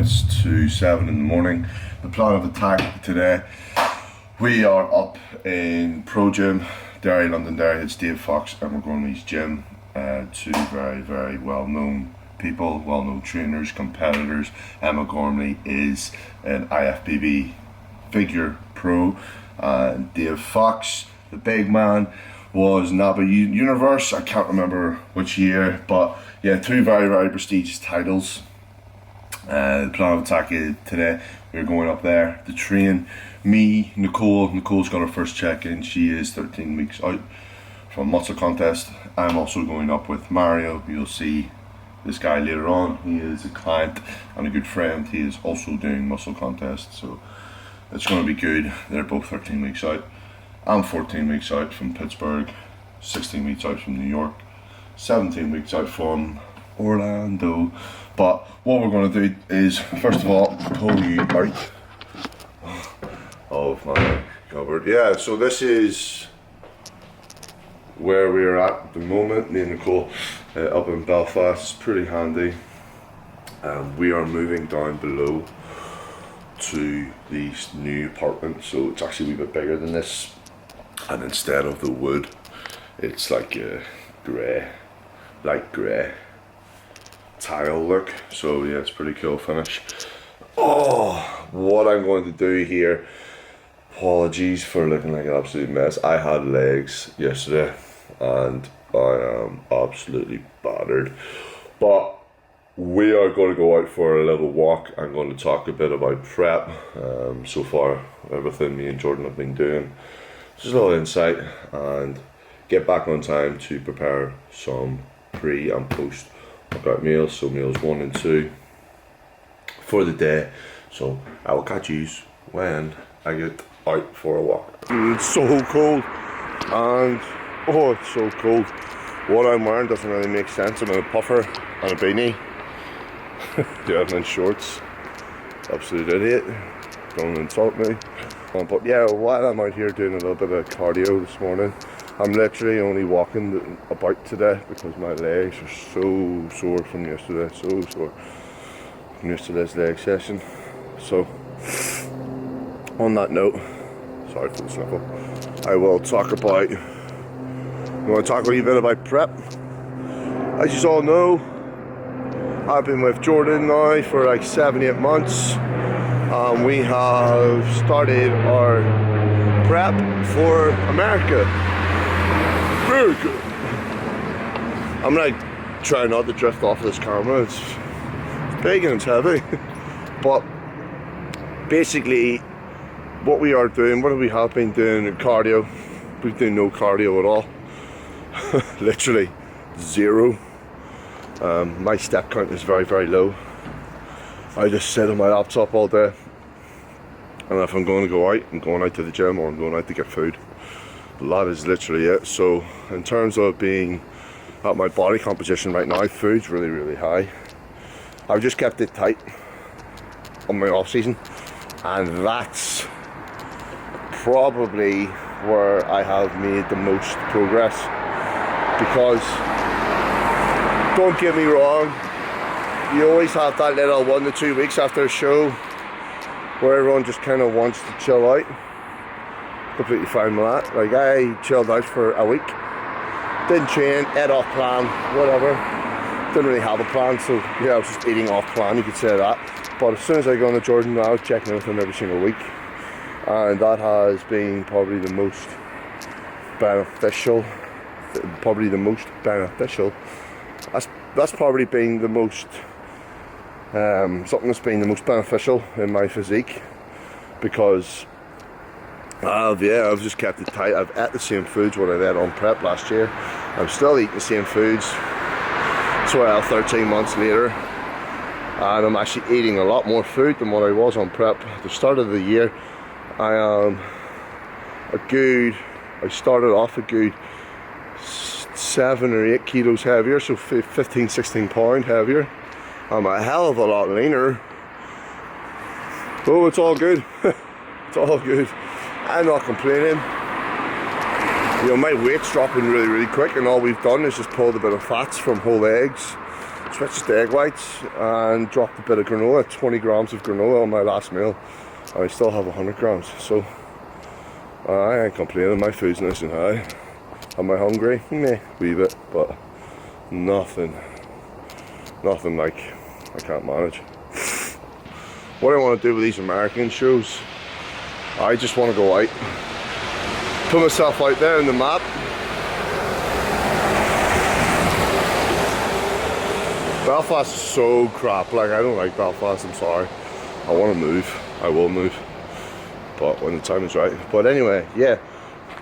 minutes to 7 in the morning. The plan of attack today, we are up in Pro Gym, Derry, London Derry. It's Dave Fox and we're going to his gym. Two very well-known people, well-known trainers, competitors. Emma Gormley is an IFBB figure pro, and Dave Fox, the big man, was NABA Universe. I can't remember which year, but yeah, two very prestigious titles. The plan of attack is today we're going up there to train. Me, Nicole's got her first check-in. She is 13 weeks out from muscle contest. I'm also going up with Mario. You'll see this guy later on. He is a client and a good friend. He is also doing muscle contest, so it's going to be good. They're both 13 weeks out. I'm 14 weeks out from Pittsburgh, 16 weeks out from New York, 17 weeks out from Orlando. But what we're going to do is, first of all, pull you out of my cupboard. Yeah, so this is where we're at the moment. Me and Nicole up in Belfast. It's pretty handy. We are moving down below to the new apartment, so it's actually a wee bit bigger than this, and instead of the wood, it's like a light grey tile look. So yeah, it's pretty cool finish. Oh, what I'm going to do here, apologies for looking like an absolute mess. I had legs yesterday and I am absolutely battered, but we are going to go out for a little walk. I'm going to talk a bit about prep. So far, everything me and Jordan have been doing, just a little insight, and get back on time to prepare some pre and post workout meals, so meals 1 and 2 for the day. So I will catch you when I get out for a walk. It's so cold, and oh, it's so cold. What I'm wearing doesn't really make sense. I'm in a puffer and a beanie. Yeah, I'm in shorts. Absolute idiot. Don't insult me. But yeah, while I'm out here doing a little bit of cardio this morning, I'm literally only walking about today because my legs are so sore from yesterday. So sore from yesterday's leg session. So, on that note, sorry for the sniffle, I will talk about, I want to talk a wee bit about prep. As you all know, I've been with Jordan now for like 7-8 months. We have started our prep for America. I'm gonna try not to drift off of this camera. It's big and it's heavy. But basically, what we are doing, what we have been doing in cardio, we do no cardio at all. Literally zero. My step count is very low. I just sit on my laptop all day, and if I'm going to go out, I'm going out to the gym or I'm going out to get food. That is literally it. So in terms of being at my body composition right now, food's really high. I've just kept it tight on my off season, and that's probably where I have made the most progress, because don't get me wrong, you always have that little 1 to 2 weeks after a show where everyone just kind of wants to chill out. Completely fine with that. Like, I chilled out for a week, didn't train, ate off plan, whatever. Didn't really have a plan, so yeah, I was just eating off plan, you could say that. But as soon as I go on to Jordan, I was checking with him every single week, and that has been probably the most beneficial. That's probably been the most something that's been the most beneficial in my physique, because I've just kept it tight. I've ate the same foods what I ate on prep last year. I'm still eating the same foods 12, 13 months later, and I'm actually eating a lot more food than what I was on prep. At the start of the year, I started off a good 7 or 8 kilos heavier, so 15, 16 pound heavier. I'm a hell of a lot leaner. Oh, it's all good. It's all good. I'm not complaining. You know, my weight's dropping really quick, and all we've done is just pulled a bit of fats from whole eggs. switched to egg whites and dropped a bit of granola, 20 grams of granola on my last meal. I still have 100 grams, so I ain't complaining. My food's nice and high. Am I hungry? Meh, wee bit, but nothing like I can't manage. What I want to do with these American shows, I just want to go out, put myself out there in the map. Belfast is so crap, like I don't like Belfast, I'm sorry. I want to move, I will move, but when the time is right. But anyway, yeah,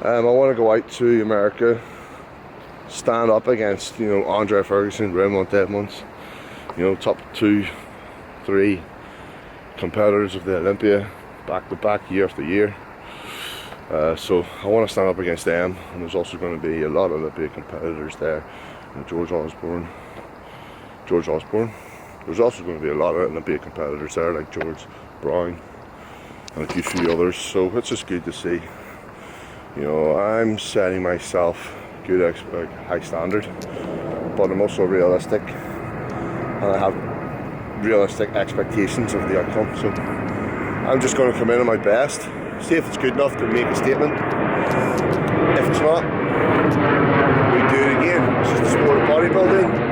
I want to go out to America, stand up against, you know, Andre Ferguson, Raymond Edmonds, you know, top 2, 3 competitors of the Olympia, back to back, year after year. So I want to stand up against them, and there's also going to be a lot of Olympia competitors there. You know, George Osborne. There's also going to be a lot of Olympia competitors there, like George Brown and a few others. So it's just good to see. You know, I'm setting myself good, high standard, but I'm also realistic, and I have realistic expectations of the outcome. So I'm just going to come in at my best, see if it's good enough to make a statement. If it's not, we do it again. This is the sport of bodybuilding.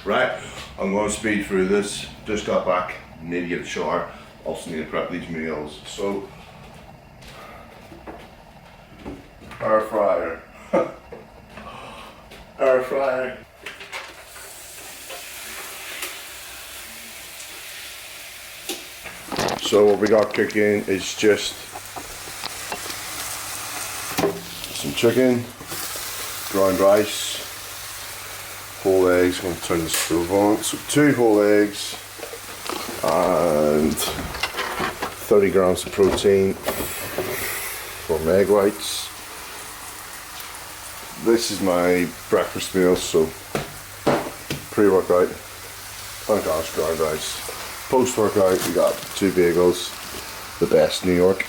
Right, I'm going to speed through this. Just got back, need to get a shower. Also need to prep these meals. So, air fryer. Air fryer. So what we got cooking is just some chicken, ground rice, whole eggs. I'm going to turn the stove on. So 2 whole eggs and 30 grams of protein from egg whites. This is my breakfast meal, so pre-workout, 100 grams ground rice. Post-workout, we got 2 bagels, the best New York.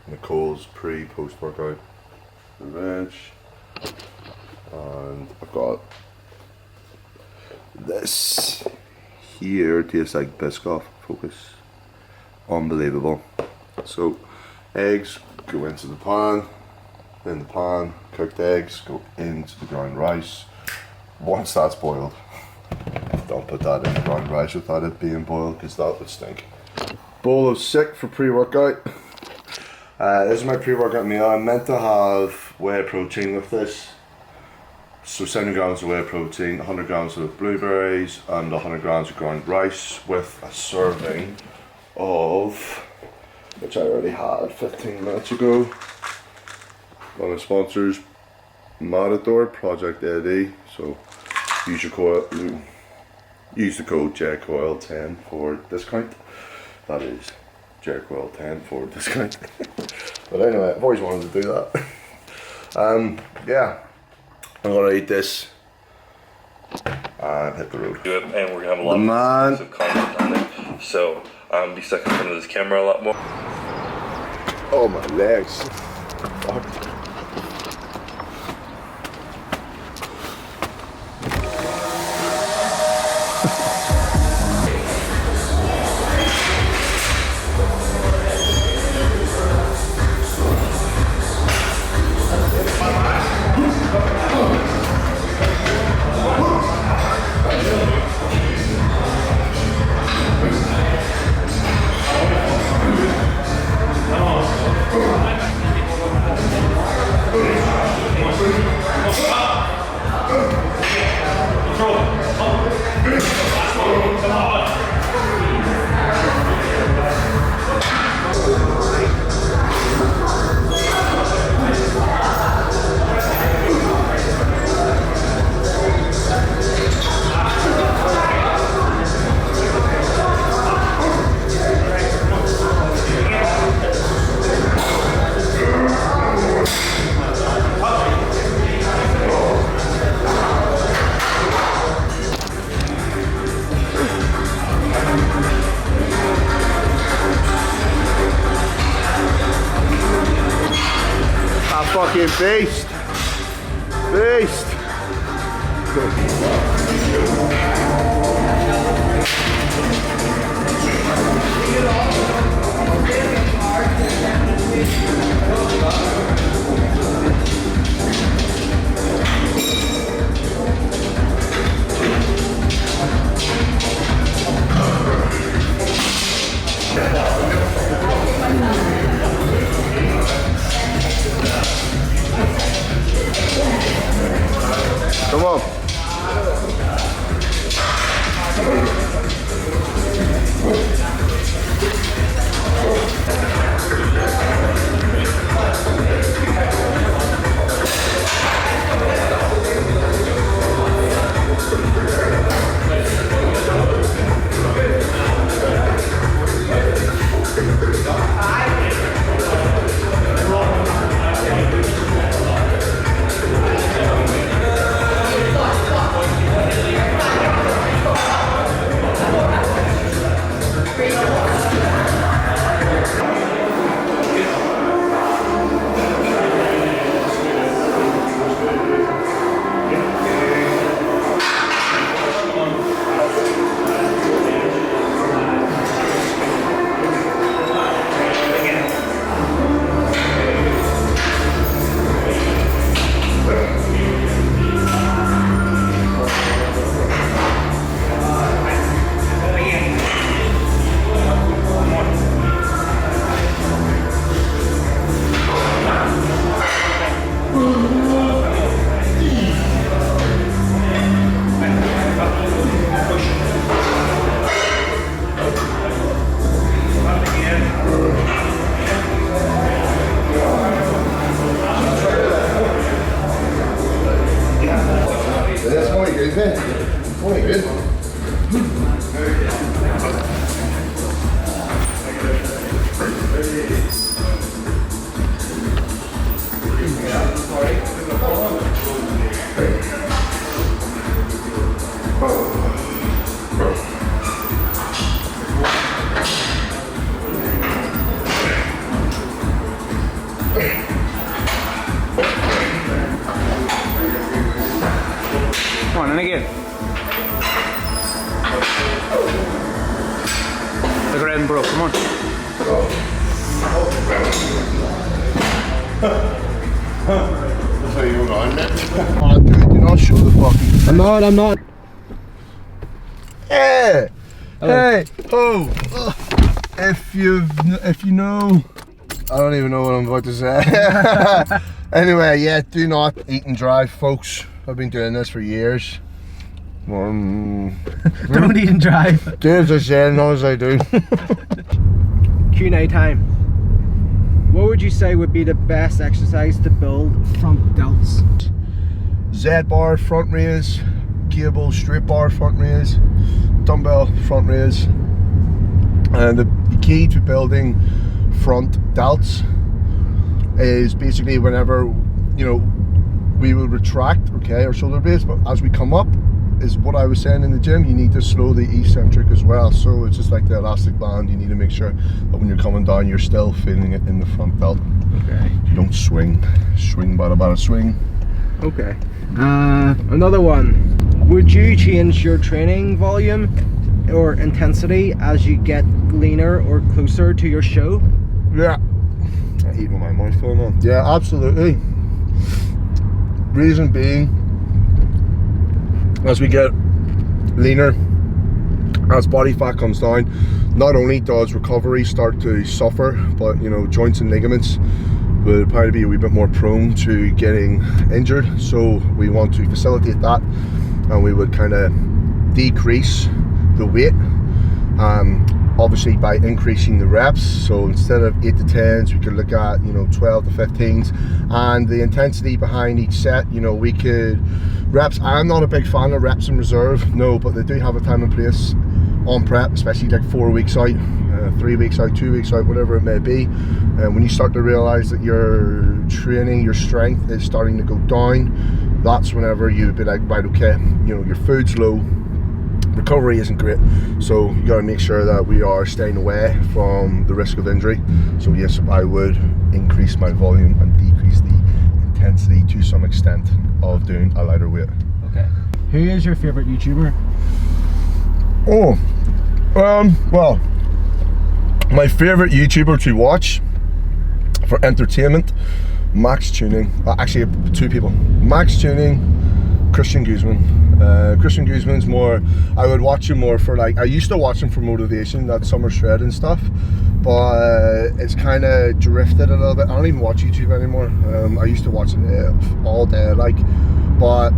Nicole's post-workout, the veg, and I've got this here. Tastes like Biscoff. Focus. Unbelievable. So, eggs go into the pan. In the pan, cooked eggs go into the ground rice. Once that's boiled, don't put that in the ground rice without it being boiled, because that would stink. Bowl of sick for pre-workout. This is my pre-workout meal. I'm meant to have whey protein with this. So 70 grams of whey protein, 100 grams of blueberries, and 100 grams of ground rice, with a serving of, which I already had 15 minutes ago. One of the sponsors, Matador, Project AD. So use the code JCoyle10 for discount. That is JCoyle10 for discount. But anyway, I've always wanted to do that. Yeah, I'm gonna eat this and hit the road. Do it, and we're gonna have a lot of content on it. So be stuck in front of this camera a lot more. Oh, my legs. Fuck. Fucking beast. Beast. Come on. Come on, and again. Look around, bro. Come on. That's how you on, man. Oh, dude, do not show the fucking. I'm not. Hey! Hello. Hey! Oh! If you know, I don't even know what I'm about to say. Anyway, yeah, do not eat and drive, folks. I've been doing this for years. Don't eat and drive. Do as I say, not as I do. Q&A time. What would you say would be the best exercise to build front delts? Z bar front raise, cable straight bar front raise, dumbbell front raise. And the key to building front delts is basically whenever, you know, we will retract, okay, our shoulder blades, but as we come up, is what I was saying in the gym, you need to slow the eccentric as well. So it's just like the elastic band, you need to make sure that when you're coming down, you're still feeling it in the front delt. Okay. You don't swing bada swing. Okay. Another one. Would you change your training volume or intensity as you get leaner or closer to your show? Yeah. I hate when my mouth full on. Yeah, absolutely. Reason being, as we get leaner, as body fat comes down, not only does recovery start to suffer, but you know, joints and ligaments will probably be a wee bit more prone to getting injured. So we want to facilitate that, and we would kind of decrease the weight, obviously by increasing the reps. So instead of 8 to 10s, we could look at, you know, 12 to 15s, and the intensity behind each set, you know, we could reps. I'm not a big fan of reps in reserve, no, but they do have a time and place on prep, especially like 4 weeks out, 3 weeks out, 2 weeks out, whatever it may be. And when you start to realize that your training, your strength is starting to go down, that's whenever you'd be like, right, okay, you know, your food's low, recovery isn't great, so you got to make sure that we are staying away from the risk of injury. So yes, I would increase my volume and decrease the intensity to some extent of doing a lighter weight. Okay. Who is your favorite YouTuber? Oh, well, my favorite YouTuber to watch for entertainment, Max Tuning. Actually, two people: Max Tuning, Christian Guzman. Christian Guzman's more. I would watch him more for like. I used to watch him for motivation, that summer shred and stuff, but it's kind of drifted a little bit. I don't even watch YouTube anymore. I used to watch it all day, like, but.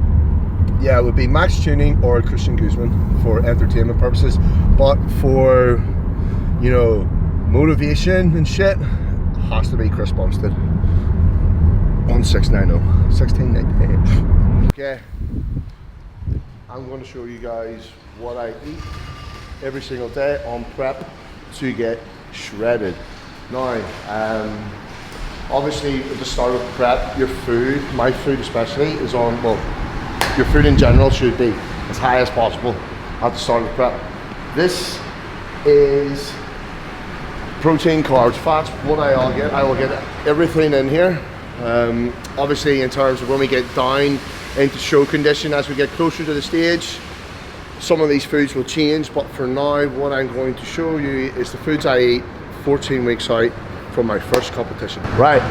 Yeah, it would be Max Tuning or Christian Guzman for entertainment purposes. But for, you know, motivation and shit, has to be Chris Bumstead. 1690. 1690. Okay. I'm going to show you guys what I eat every single day on prep to get shredded. Now, obviously at the start of prep, your food, my food especially, is on, well, your food in general should be as high as possible at the start of prep. This is protein, carbs, fats. What I will get everything in here. Obviously, in terms of when we get down into show condition, as we get closer to the stage, some of these foods will change. But for now, what I'm going to show you is the foods I eat 14 weeks out from my first competition. Right,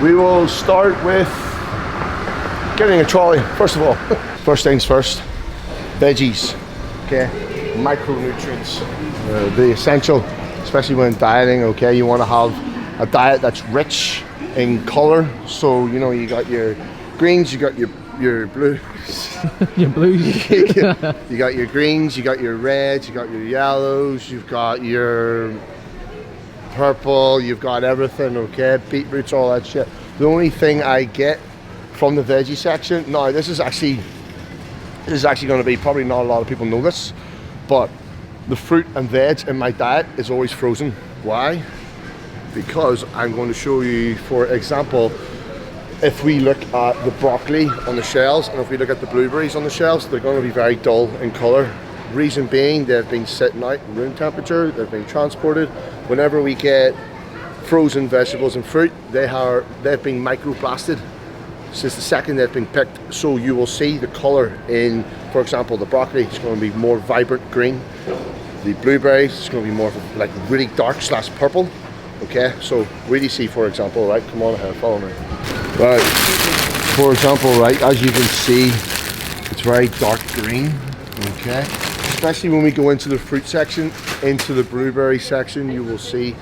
we will start with getting a trolley, first of all. First things first, veggies, okay? Micronutrients, the essential, especially when dieting, okay? You want to have a diet that's rich in color. So, you know, you got your greens, you got your blues. Your blues. You got your greens, you got your reds, you got your yellows, you've got your purple, you've got everything, okay? Beetroots, all that shit. The only thing I get from the veggie section. Now this is actually going to be, probably not a lot of people know this, but the fruit and veg in my diet is always frozen. Why? Because I'm going to show you, for example, if we look at the broccoli on the shelves and if we look at the blueberries on the shelves, they're going to be very dull in color. Reason being, they've been sitting out in room temperature, they've been transported. Whenever we get frozen vegetables and fruit, they've been microplasted since the second they've been picked. So you will see the color in, for example, the broccoli is going to be more vibrant green. The blueberries is going to be more like really dark / purple. Okay, so really see, for example, right, come on ahead, follow me. Right, for example, right, as you can see, it's very dark green, okay? Especially when we go into the fruit section, into the blueberry section, you will see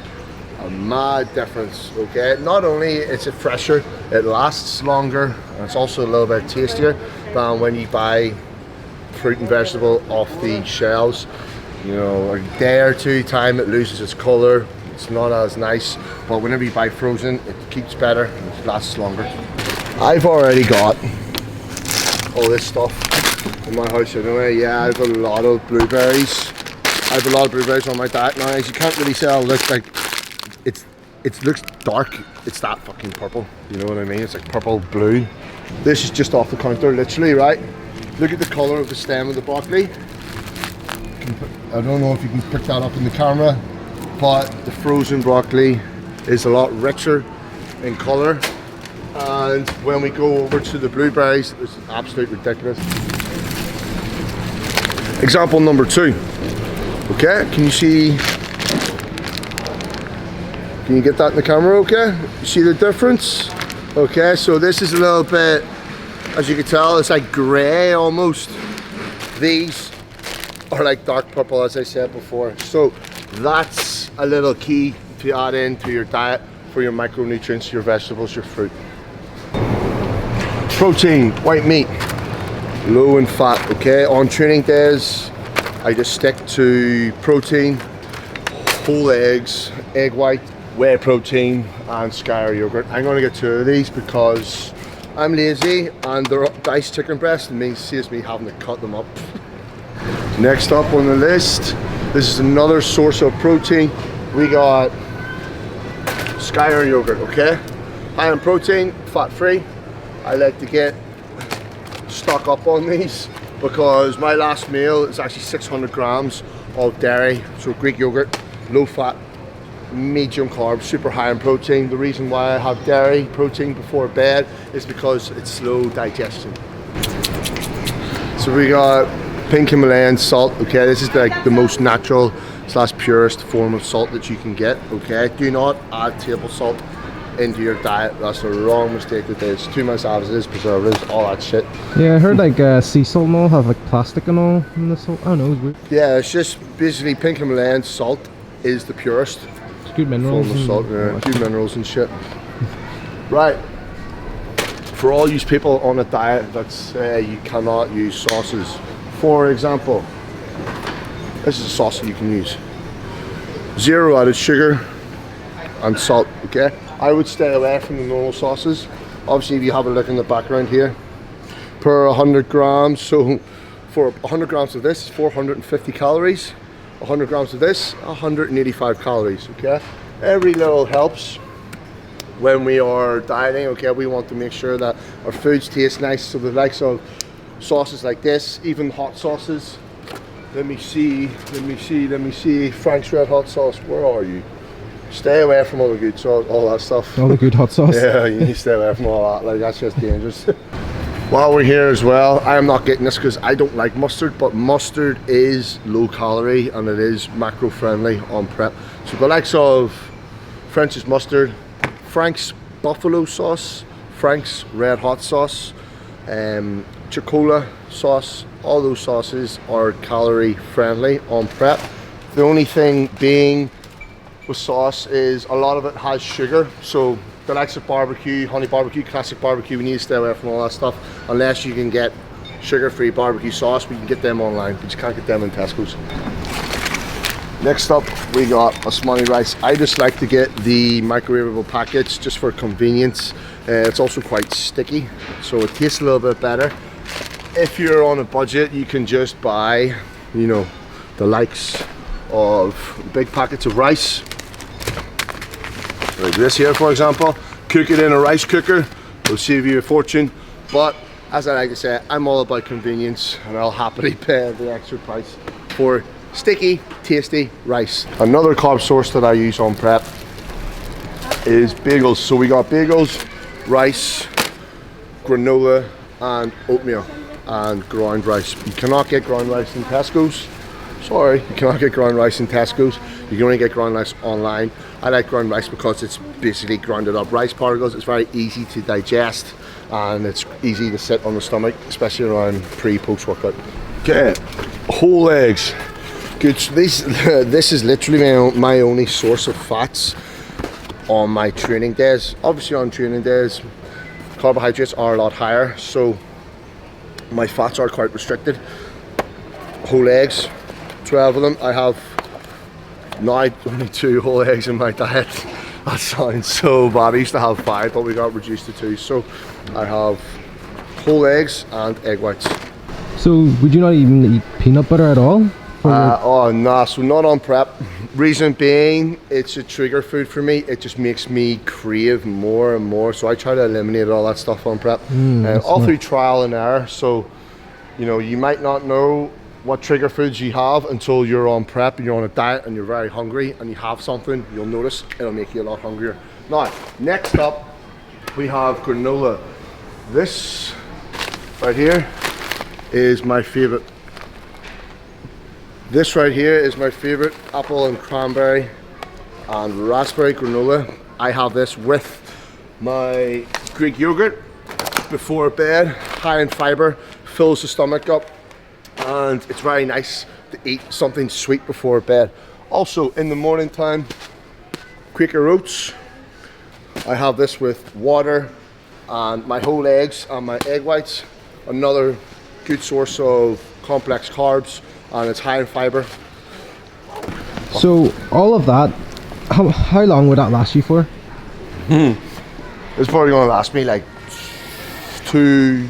a mad difference, okay? Not only is it fresher, it lasts longer, and it's also a little bit tastier than when you buy fruit and vegetable off the shelves. You know, a day or two time it loses its color, it's not as nice, but whenever you buy frozen, it keeps better and it lasts longer. I've already got all this stuff in my house anyway. Yeah, I have a lot of blueberries. I have a lot of blueberries on my diet now. As you can't really tell, it looks like it looks dark. It's that fucking purple. You know what I mean? It's like purple blue. This is just off the counter, literally, right? Look at the color of the stem of the broccoli. I don't know if you can pick that up in the camera, but the frozen broccoli is a lot richer in color. And when we go over to the blueberries, it's absolutely ridiculous. Example number 2. Okay, can you get that in the camera, okay? You see the difference? Okay, so this is a little bit, as you can tell, it's like gray almost. These are like dark purple, as I said before. So that's a little key to add into your diet for your micronutrients, your vegetables, your fruit. Protein, white meat, low in fat, okay? On training days, I just stick to protein, whole eggs, egg white, whey protein, and Skyr yogurt. I'm gonna get 2 of these because I'm lazy and they're diced chicken breast and it saves me having to cut them up. Next up on the list, this is another source of protein. We got Skyr yogurt, okay? High in protein, fat free. I like to stock up on these because my last meal is actually 600 grams of dairy. So Greek yogurt, low fat, medium carbs, super high in protein. The reason why I have dairy protein before bed is because it's slow digestion. So we got pink Himalayan salt. Okay, this is like the most natural / purest form of salt that you can get. Okay, do not add table salt into your diet. That's the wrong mistake with this. Too much additives, preservatives, all that shit. Yeah, I heard like sea salt and all have like plastic and all in the salt. I don't know, it's weird. Yeah, it's just basically pink Himalayan salt is the purest It's good minerals. form of salt. Yeah, good minerals and shit. Right. For all you people on a diet that say you cannot use sauces, for example, this is a sauce that you can use. 0 added sugar and salt, okay? I would stay away from the normal sauces. Obviously, if you have a look in the background here, per 100 grams, so for 100 grams of this, 450 calories. 100 grams of this, 185 calories, okay? Every little helps when we are dieting, okay? We want to make sure that our foods taste nice, so the likes of sauces like this, even hot sauces. Let me see, Frank's Red Hot Sauce, where are you? Stay away from all the good sauce, all that stuff. All the good hot sauce. Yeah, you need to stay away from all that, like that's just dangerous. While we're here as well, I am not getting this because I don't like mustard, but mustard is low calorie and it is macro friendly on prep. So the likes of French's mustard, Frank's buffalo sauce, Frank's Red Hot Sauce, Coyle sauce, all those sauces are calorie friendly on prep. The only thing being with sauce is a lot of it has sugar, so the likes of barbecue, honey barbecue, classic barbecue, we need to stay away from all that stuff unless you can get sugar-free barbecue sauce. We can get them online, but you can't get them in Tesco's. Next up, we got basmati rice. I just like to get the microwavable packets just for convenience. It's also quite sticky, so it tastes a little bit better. If you're on a budget, you can just buy, you know, the likes of big packets of rice. Like this here, for example. Cook it in a rice cooker. It'll save you a fortune. But as I like to say, I'm all about convenience, and I'll happily pay the extra price for sticky, tasty rice. Another carb source that I use on prep is bagels. So we got bagels, rice, granola, and oatmeal, and ground rice. You cannot get ground rice in Tesco's. Sorry, you cannot get ground rice in Tesco's. You can only get ground rice online. I like ground rice because it's basically grounded up rice particles. It's very easy to digest and it's easy to sit on the stomach, especially around pre-post workout. Okay, whole eggs. Good. So this is literally my only source of fats on my training days. Obviously on training days, carbohydrates are a lot higher, so my fats are quite restricted. Whole eggs, 12 of them. I have now only 2 whole eggs in my diet. That sounds so bad. I used to have 5, but we got reduced to 2. So I have whole eggs and egg whites. So would you not even eat peanut butter at all? Oh nah, so not on prep. Reason being, it's a trigger food for me. It just makes me crave more and more. So I try to eliminate all that stuff on prep. All through trial and error. So, you know, you might not know what trigger foods you have until you're on prep and you're on a diet and you're very hungry and you have something, you'll notice it'll make you a lot hungrier. Now, next up, we have granola. This right here is my favorite. This right here is my favorite apple and cranberry and raspberry granola. I have this with my Greek yogurt before bed, high in fiber, fills the stomach up, and it's very nice to eat something sweet before bed. Also in the morning time, Quaker oats. I have this with water and my whole eggs and my egg whites. Another good source of complex carbs, and it's high in fiber. So all of that, how long would that last you for? It's probably going to last me like two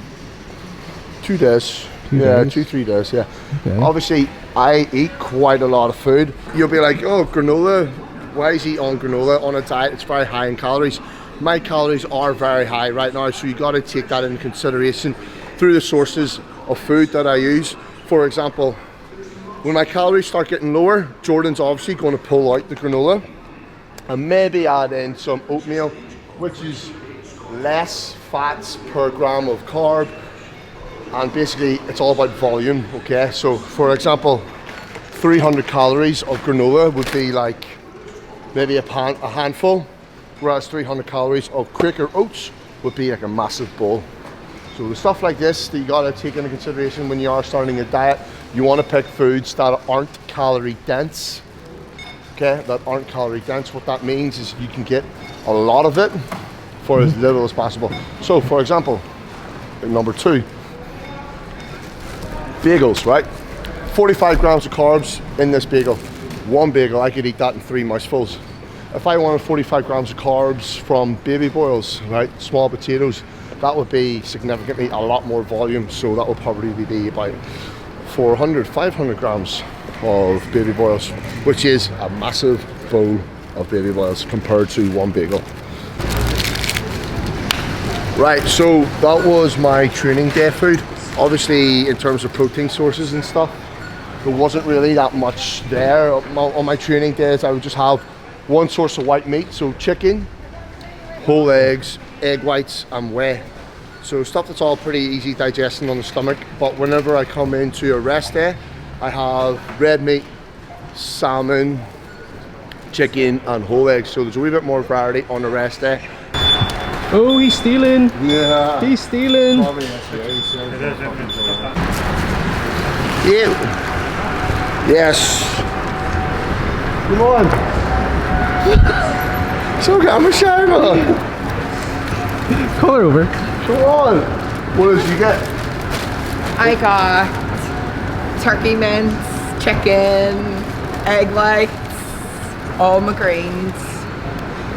days. Yeah, 2-3 days, yeah. Okay. Obviously, I eat quite a lot of food. You'll be like, oh, granola, why is he on granola on a diet? It's very high in calories. My calories are very high right now, so you got to take that into consideration through the sources of food that I use. For example, when my calories start getting lower, Jordan's obviously going to pull out the granola and maybe add in some oatmeal, which is less fats per gram of carb. and basically it's all about volume. Okay, so for example, 300 calories of granola would be like maybe a handful, whereas 300 calories of Quaker oats would be like a massive bowl. So the stuff like this that you gotta take into consideration when you are starting a diet. You want to pick foods that aren't calorie dense. Okay, that aren't calorie dense. What that means is you can get a lot of it for as little as possible. So for example, number 2, bagels, right? 45 grams of carbs in this bagel. One bagel, I could eat that in 3 mouthfuls. If I wanted 45 grams of carbs from baby boils, right, small potatoes, that would be significantly a lot more volume. So that would probably be about 400, 500 grams of baby boils, which is a massive bowl of baby boils compared to one bagel. Right, so that was my training day food. Obviously, in terms of protein sources and stuff, there wasn't really that much there. On my training days, I would just have one source of white meat, so chicken, whole eggs, egg whites, and whey. So stuff that's all pretty easy digesting on the stomach. But whenever I come into a rest day, I have red meat, salmon, chicken, and whole eggs. So there's a wee bit more variety on the rest day. Oh, he's stealing. Yeah. He's stealing. Yeah. Yes. Come on. So camera shy, man. Call her over. Come on. What did you get? I got turkey mince, chicken, egg whites, all my greens,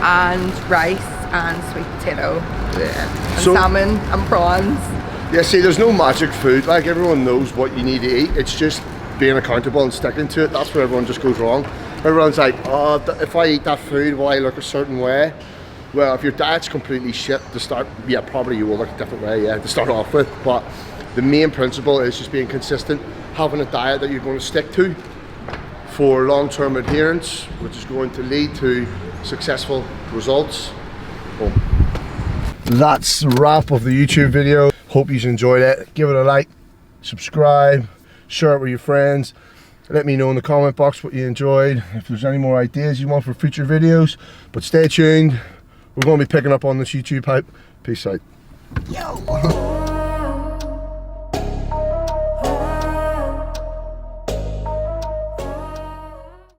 and rice and sweet potato, and So- salmon and prawns. Yeah, see, there's no magic food. Like, everyone knows what you need to eat. It's just being accountable and sticking to it. That's where everyone just goes wrong. Everyone's like, oh, if I eat that food, will I look a certain way? Well, if your diet's completely shit to start, yeah, probably you will look a different way, yeah, to start off with. But the main principle is just being consistent, having a diet that you're going to stick to for long-term adherence, which is going to lead to successful results. Boom. That's the wrap of the YouTube video. Hope you enjoyed it. Give it a like, subscribe, share it with your friends. Let me know in the comment box what you enjoyed, if there's any more ideas you want for future videos. But stay tuned. We're going to be picking up on this YouTube hype. Peace out. Yo!